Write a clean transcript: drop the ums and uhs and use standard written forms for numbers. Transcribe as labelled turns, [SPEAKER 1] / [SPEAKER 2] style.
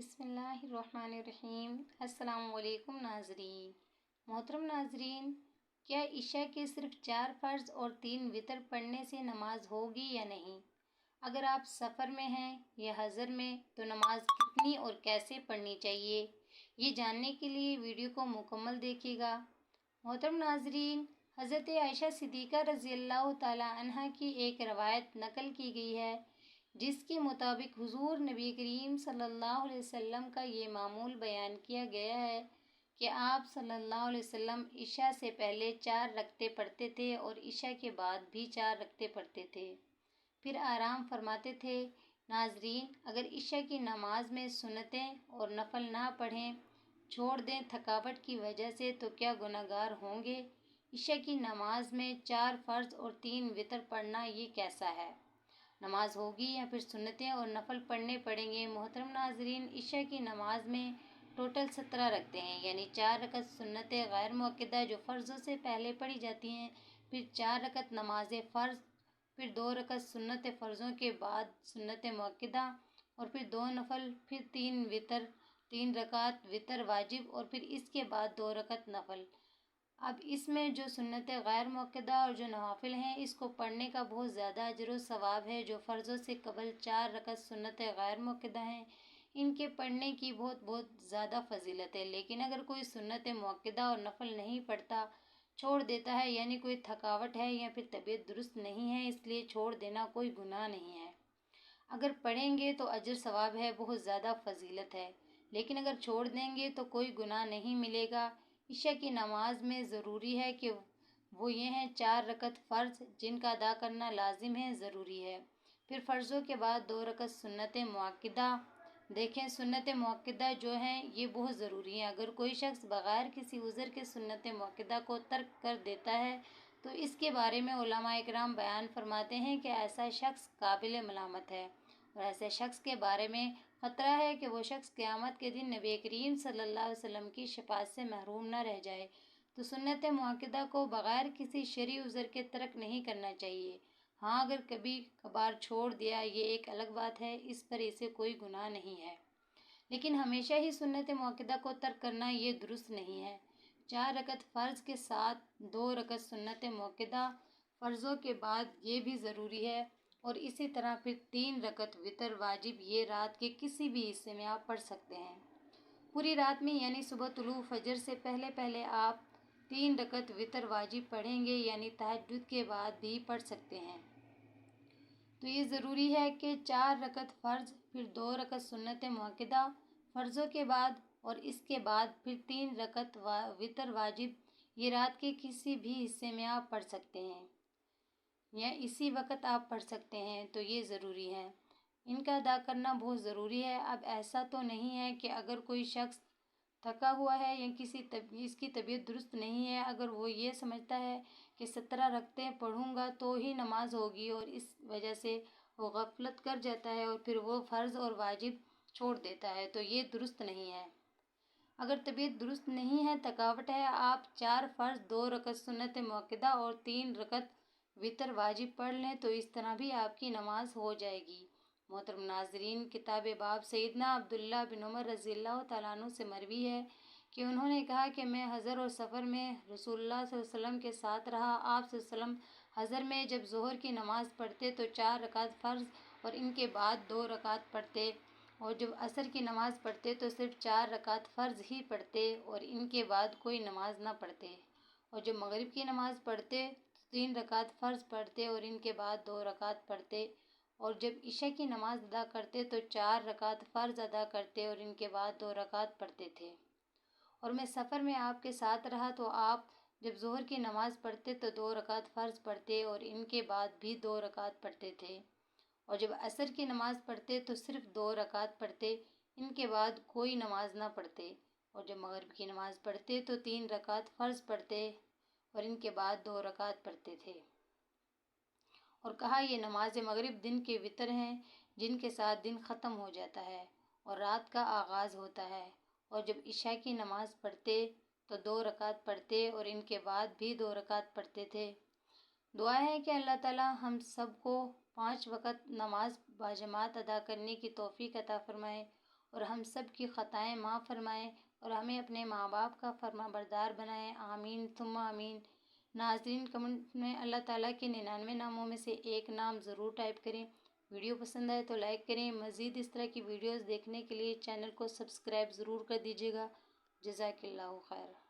[SPEAKER 1] بسم اللہ الرحمن الرحیم۔ السلام علیکم ناظرین۔ محترم ناظرین، کیا عشاء کے صرف 4 فرض اور 3 وتر پڑھنے سے نماز ہوگی یا نہیں؟ اگر آپ سفر میں ہیں یا حضر میں تو نماز کتنی اور کیسے پڑھنی چاہیے، یہ جاننے کے لیے ویڈیو کو مکمل دیکھیے گا۔ محترم ناظرین، حضرت عائشہ صدیقہ رضی اللہ تعالی عنہ کی ایک روایت نقل کی گئی ہے جس کے مطابق حضور نبی کریم صلی اللہ علیہ وسلم کا یہ معمول بیان کیا گیا ہے کہ آپ صلی اللہ علیہ وسلم عشاء سے پہلے 4 رکعتیں پڑھتے تھے اور عشاء کے بعد بھی 4 رکعتیں پڑھتے تھے، پھر آرام فرماتے تھے۔ ناظرین، اگر عشاء کی نماز میں سنتیں اور نفل نہ پڑھیں، چھوڑ دیں تھکاوٹ کی وجہ سے، تو کیا گناہ گار ہوں گے؟ عشاء کی نماز میں 4 فرض اور 3 وتر پڑھنا یہ کیسا ہے؟ نماز ہوگی یا پھر سنتیں اور نفل پڑھنے پڑیں گے؟ محترم ناظرین، عشاء کی نماز میں ٹوٹل 17 رکعتیں ہیں، یعنی 4 رکعت سنتیں غیر مؤکدہ جو فرضوں سے پہلے پڑھی جاتی ہیں، پھر 4 رکعت نماز فرض، پھر 2 رکعت سنت فرضوں کے بعد سنت مؤکدہ، اور پھر 2 نفل، پھر 3 وتر، 3 رکعت وتر واجب، اور پھر اس کے بعد 2 رکعت نفل۔ اب اس میں جو سنت غیر مؤکدہ اور جو نوافل ہیں، اس کو پڑھنے کا بہت زیادہ اجر و ثواب ہے۔ جو فرضوں سے قبل 4 رکعت سنت غیر مؤکدہ ہیں، ان کے پڑھنے کی بہت زیادہ فضیلت ہے، لیکن اگر کوئی سنت مؤکدہ اور نفل نہیں پڑھتا، چھوڑ دیتا ہے، یعنی کوئی تھکاوٹ ہے یا پھر طبیعت درست نہیں ہے، اس لیے چھوڑ دینا کوئی گناہ نہیں ہے۔ اگر پڑھیں گے تو اجر ثواب ہے، بہت زیادہ فضیلت ہے، لیکن اگر چھوڑ دیں گے تو کوئی گناہ نہیں ملے گا۔ عشاء کی نماز میں ضروری ہے کہ وہ یہ ہیں 4 رکعت فرض جن کا ادا کرنا لازم ہے، ضروری ہے، پھر فرضوں کے بعد 2 رکعت سنت مؤکدہ۔ دیکھیں، سنت مؤکدہ جو ہیں یہ بہت ضروری ہیں۔ اگر کوئی شخص بغیر کسی عذر کے سنت مؤکدہ کو ترک کر دیتا ہے تو اس کے بارے میں علماء اکرام بیان فرماتے ہیں کہ ایسا شخص قابل ملامت ہے، اور ایسے شخص کے بارے میں خطرہ ہے کہ وہ شخص قیامت کے دن نبی کریم صلی اللہ علیہ وسلم کی شفاعت سے محروم نہ رہ جائے۔ تو سنت مؤکدہ کو بغیر کسی شرعی عذر کے ترک نہیں کرنا چاہیے۔ ہاں، اگر کبھی کبھار چھوڑ دیا یہ ایک الگ بات ہے، اس پر اسے کوئی گناہ نہیں ہے، لیکن ہمیشہ ہی سنت مؤکدہ کو ترک کرنا یہ درست نہیں ہے۔ 4 رکعت فرض کے ساتھ 2 رکعت سنت مؤکدہ فرضوں کے بعد یہ بھی ضروری ہے، اور اسی طرح پھر 3 رکعت وتر واجب، یہ رات کے کسی بھی حصے میں آپ پڑھ سکتے ہیں۔ پوری رات میں یعنی صبح طلوع فجر سے پہلے آپ 3 رکعت وتر واجب پڑھیں گے، یعنی تہجد کے بعد بھی پڑھ سکتے ہیں۔ تو یہ ضروری ہے کہ 4 رکعت فرض، پھر 2 رکعت سنت مؤکدہ فرضوں کے بعد، اور اس کے بعد پھر 3 رکعت وتر واجب، یہ رات کے کسی بھی حصے میں آپ پڑھ سکتے ہیں یا اسی وقت آپ پڑھ سکتے ہیں، تو یہ ضروری ہے، ان کا ادا کرنا بہت ضروری ہے۔ اب ایسا تو نہیں ہے کہ اگر کوئی شخص تھکا ہوا ہے یا اس کی طبیعت درست نہیں ہے، اگر وہ یہ سمجھتا ہے کہ 17 رکعتیں پڑھوں گا تو ہی نماز ہوگی، اور اس وجہ سے وہ غفلت کر جاتا ہے اور پھر وہ فرض اور واجب چھوڑ دیتا ہے، تو یہ درست نہیں ہے۔ اگر طبیعت درست نہیں ہے، تھکاوٹ ہے، آپ 4 فرض، 2 رکعت سنت مؤکدہ اور 3 رکعت وتر واجب پڑھ لیں تو اس طرح بھی آپ کی نماز ہو جائے گی۔ محترم ناظرین، کتاب باب سیدنا عبداللہ بن عمر رضی اللہ تعالیٰ عنہ سے مروی ہے کہ انہوں نے کہا کہ میں حضر اور سفر میں رسول اللہ صلی اللہ علیہ وسلم کے ساتھ رہا۔ آپ صلی اللہ علیہ وسلم حضر میں جب ظہر کی نماز پڑھتے تو 4 رکعت فرض اور ان کے بعد 2 رکعت پڑھتے، اور جب عصر کی نماز پڑھتے تو صرف 4 رکعت فرض ہی پڑھتے اور ان کے بعد کوئی نماز نہ پڑھتے، اور جب مغرب کی نماز پڑھتے تو 3 رکعت فرض پڑھتے اور ان کے بعد 2 رکعت پڑھتے، اور جب عشاء کی نماز ادا کرتے تو 4 رکعت فرض ادا کرتے اور ان کے بعد 2 رکعت پڑھتے تھے۔ اور میں سفر میں آپ کے ساتھ رہا تو آپ جب ظہر کی نماز پڑھتے تو 2 رکعت فرض پڑھتے اور ان کے بعد بھی 2 رکعت پڑھتے تھے، اور جب عصر کی نماز پڑھتے تو صرف 2 رکعت پڑھتے، ان کے بعد کوئی نماز نہ پڑھتے، اور جب مغرب کی نماز پڑھتے تو 3 رکعت فرض پڑھتے اور ان کے بعد 2 رکعت پڑھتے تھے، اور کہا یہ نماز مغرب دن کے وتر ہیں جن کے ساتھ دن ختم ہو جاتا ہے اور رات کا آغاز ہوتا ہے، اور جب عشاء کی نماز پڑھتے تو 2 رکعت پڑھتے اور ان کے بعد بھی 2 رکعت پڑھتے تھے۔ دعا ہے کہ اللہ تعالیٰ ہم سب کو 5 وقت نماز باجماعت ادا کرنے کی توفیق عطا فرمائے، اور ہم سب کی خطائیں معاف فرمائیں اور ہمیں اپنے ماں باپ کا فرما بردار بنائیں، آمین ثم آمین۔ ناظرین، کمنٹ میں اللہ تعالیٰ کے 99 ناموں میں سے ایک نام ضرور ٹائپ کریں۔ ویڈیو پسند آئے تو لائک کریں۔ مزید اس طرح کی ویڈیوز دیکھنے کے لیے چینل کو سبسکرائب ضرور کر دیجیے گا۔ جزاک اللہ خیر۔